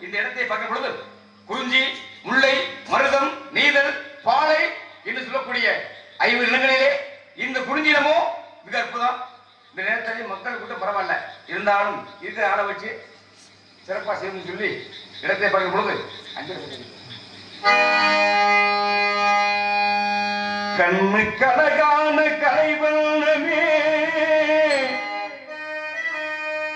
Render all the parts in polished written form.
இந்த இடத்தை பார்க்கும் பொழுது குறிஞ்சி, முல்லை, மருதம், நீதல், பாலை என்று சொல்லக்கூடிய 5 இடங்களிலே இந்த குறிஞ்சிடமோ மிக அற்புதம். இந்த நேரத்தில் மக்கள் கூட்டம் பரவாயில்ல, இருந்தாலும் இருக்கிற ஆளை வச்சு சிறப்பாக செய்யணும்னு சொல்லி இடத்தை பார்க்கும் பொழுது கண்ணு கலகான கலைவண்ணமே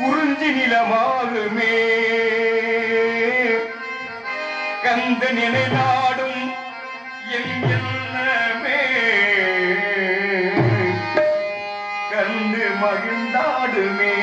குறிஞ்சி நிலமாகுமே கந்த நிலை நாடும் எண்ணமே கண்டு மகிழ்ந்தாடுமே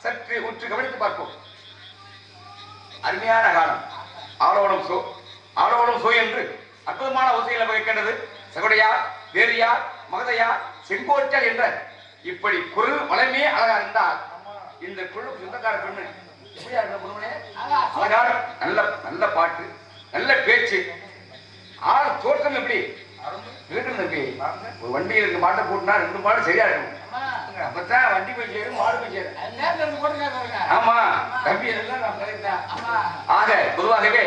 சற்று உற்று கவனித்து பார்ப்போம். அருமையான காலம். ஆளோடும் சோ ஆளோடும் சோ என்று அற்புதமான ஓசைகளை வகைக்கின்றது. சகுடையார், வேரியார், மகதையார், செங்கோட்டல் என்ற இப்படி குரல் வளமே அழகா இருந்தால் இந்த குரலுக்கு சொந்தக்கார பெண்ணு எப்படியா அழகான நல்ல நல்ல பாட்டு, நல்ல பேச்சு, ஆள் தோற்றம் எப்படி இருக்கு. ஒரு வண்டியில் இருக்கு மாட்டை கூட்டினா 2 மாடு சரியா இருக்கும். அப்பதான் வண்டி போய் சேரும், மாடு போய் சேரும். ஆமா தம்பி எல்லாம். ஆக பொதுவாகவே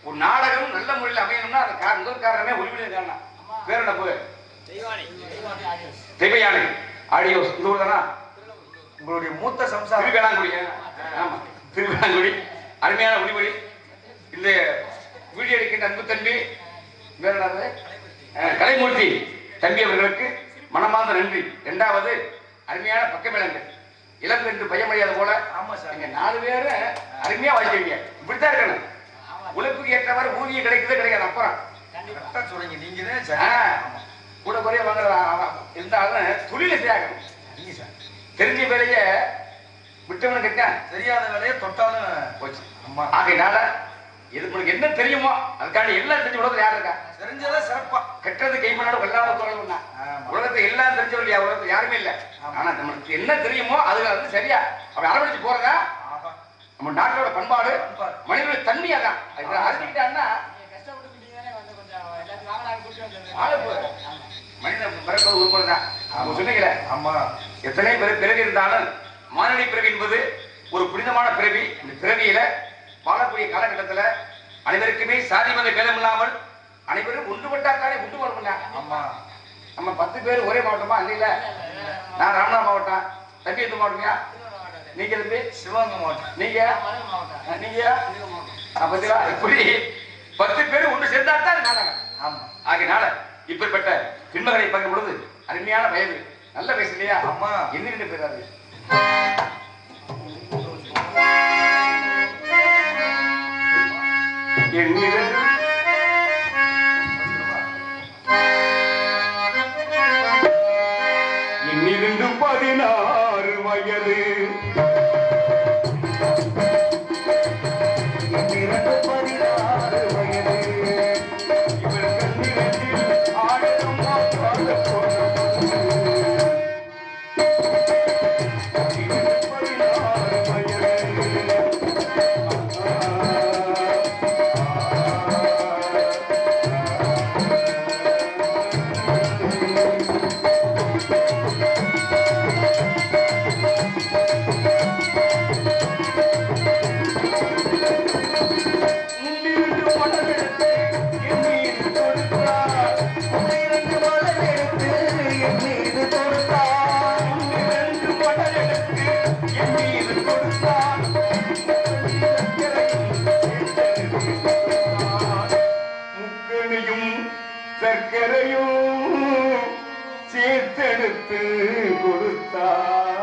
ஒரு நாடகம் நல்ல முறையில் அமையணும்னா அது முதல் காரணமே ஒளிவிட காரணம். வேற என்ன போய் தெய்வயானை ஆடியோஸ் இந்த ஊர் தானா உங்களுடைய மூத்த சம்சாரம் திருவேளாங்குடி. ஆமா திருவேளாங்குடி அருமையான ஒளிமொழி. இந்த வீடியோ எடுக்கின்ற அன்பு தம்பி வேற கலைமூர்த்தி தம்பி அவர்களுக்கு மனமார்ந்த நன்றி. 2வது அருமையான பக்கமேளங்கள் இளம் என்று பயமறியாத போல. ஆமா சார், நீங்க 4 பேரு அருமையா வாய்க்கிறீங்க. இப்படித்தான் இருக்கணும். உழைப்புக்கு ஏற்றவாறு ஊதியம் கிடைக்குது கிடைக்காது. அப்புறம் சொல்றீங்க நீங்க கூட குறைய வாங்க இருந்தாலும் தொழில செய்யாகணும். நீங்க சார் தெரிஞ்ச வேலைய விட்டவனு கேட்டேன், தெரியாத வேலையை தொட்டாலும் போச்சு. ஆகையினால இது உங்களுக்கு என்ன தெரியுமோ அதுக்காண்டி எல்லாம் தெரிஞ்ச உலகத்துல யாரு இருக்கா? தெரிஞ்சதா சிறப்பா. கெட்டது கைமண்ணோட வெள்ளாத தோழா உலகத்தை எல்லாம் தெரிஞ்சவர்கள் உலகத்துல யாருமே இல்லை. ஆனா நம்மளுக்கு என்ன தெரியுமோ அதுல வந்து சரியா அப்படி அரவணைச்சு போறதா நம்ம நாட்டோட பண்பாடு, மனிதனுடைய தன்மையா தான். அறிஞ்சுக்கிட்டான்னா மனிதன் பிறப்பது உருப்பதான். அவங்க சொன்னீங்களே, ஆமா எத்தனை பேர் பிறகு இருந்தாலும் மானிட பிறவி என்பது ஒரு புனிதமான பிறவி. இந்த பிறவியில வாழக்கூடிய காலகட்டத்தில் அனைவருக்குமே சாதி மத பேதம் இல்லாமல் அனைவரும் ஒன்றுபட்டாத்தானே உண்டு வரணுங்க. ஆமா நம்ம 10 பேர் ஒரே மாவட்டமா இல்ல? நான் ராமநாத மாவட்டம், தம்பி எந்த மாவட்டங்க? நீங்க தம்பி சிவகங்கை மாவட்டம், நீங்க பத்தியா இப்படி 10 பேர் ஒன்று சேர்ந்தாத்தான் நாடகம். ஆமா ஆகையினால இப்படிப்பட்ட பின்மகளை பார்க்கும் பொழுது அருமையான வயது, நல்ல வயசு இல்லையா? ஆமா என்ன பேராது என்னிருந்து 16 வயது சர்க்கரையும் சேர்த்தெடுத்து கொடுத்தார்.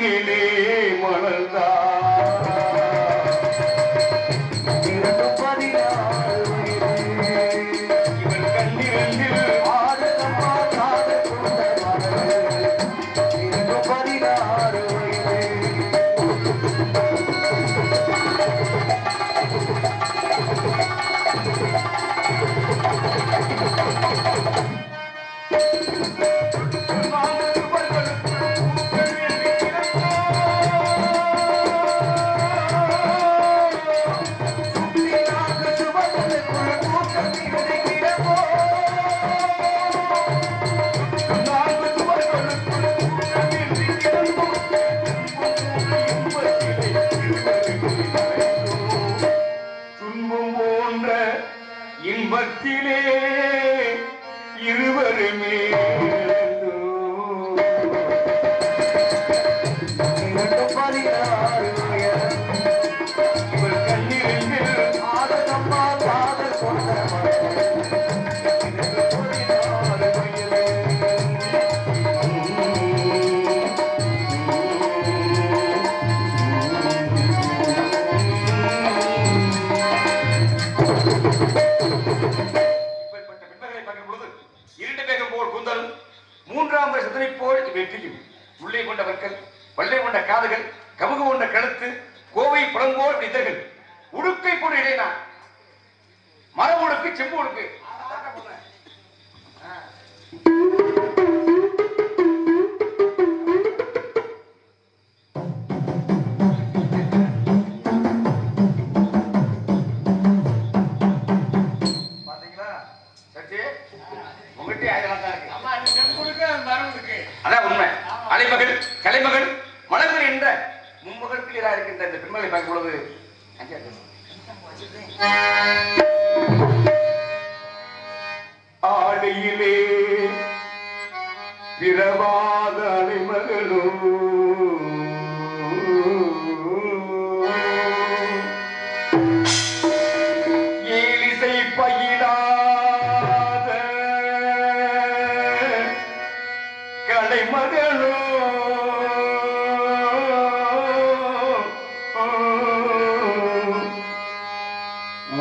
மடியிலே மலர்ந்தா இவன் கண்ணிரண்டில் துன்பம் போன்ற இன்பத்திலே இருவருமே இவர் கண்ணிரண்டில் ஆதகம்மா காதல் கொண்ட மூன்றாம் சிந்தனை போல் வெற்றியும் உள்ளே கொண்ட வர்க்கல் வல்லை கொண்ட காதுகள் கமுகு கொண்ட கழுத்து கோவை புலங்கோல் இதழ்கள் உடுக்கை போல் இடையினா மரம் உடுக்கு செம்பு உடுக்கு பாத்தீங்களா சச்சி உங்ககிட்ட ஆயிரம் தான் இருக்கு. அதான் உண்மை. அலைமகள் கலைமகள் மலர்கள் என்ற மும்மகள் கிளியரா இருக்கின்ற இந்த பெண்மகளை பார்க்கும் பொழுது ஆடையிலே பிறவாத அலைமகளோ ஏலிசை பயிலாத கலைமகளோ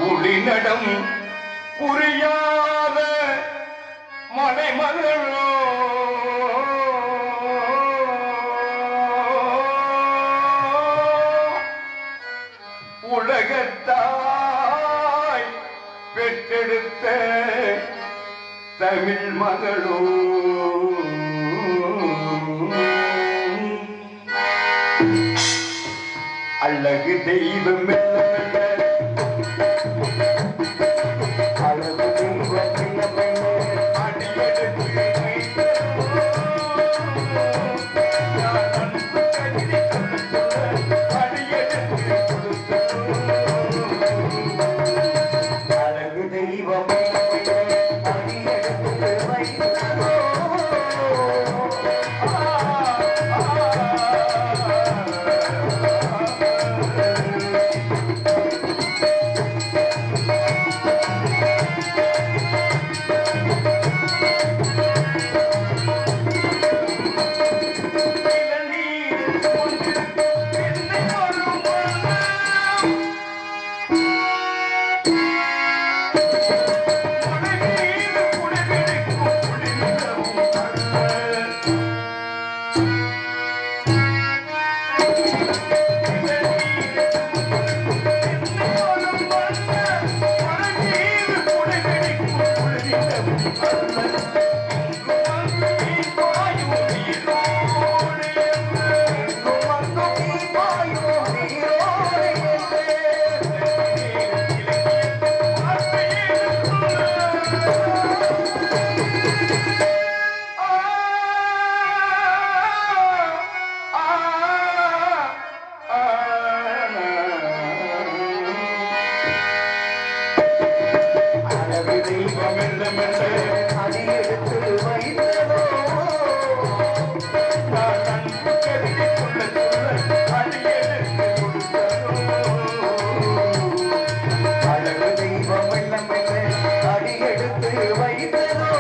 ஒளிநடம் புரியாத மலைமகளோ உலகத்தாய் பெற்றெடுத்த தமிழ் மகளோ அழகு தெய்வம் மெல்ல மெல்ல அழகு தெய்வம் மெல்ல மெல்ல அடியெடுத்து நான் அன்பு கவிதை சொல்ல அடியெடுத்து அழகு தெய்வம் அடியெடுத்து வைத்ததோ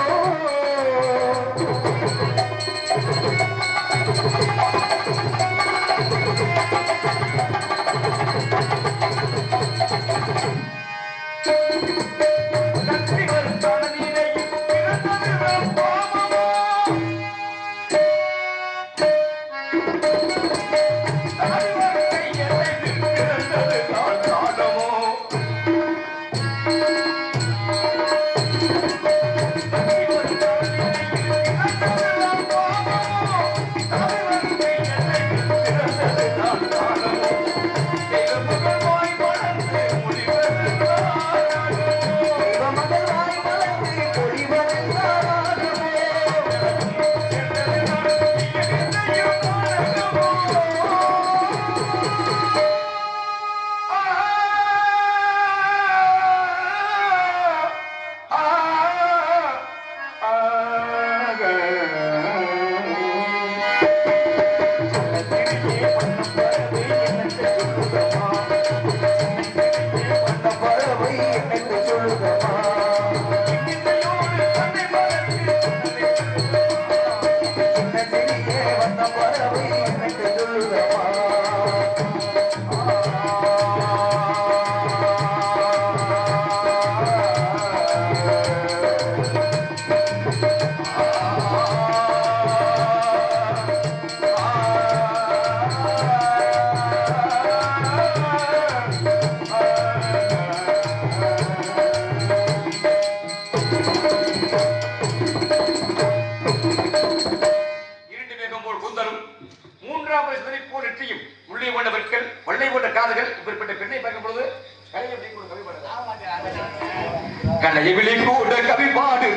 கலைவிழி கூட கவி பாடு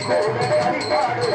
கூட கவி பாடு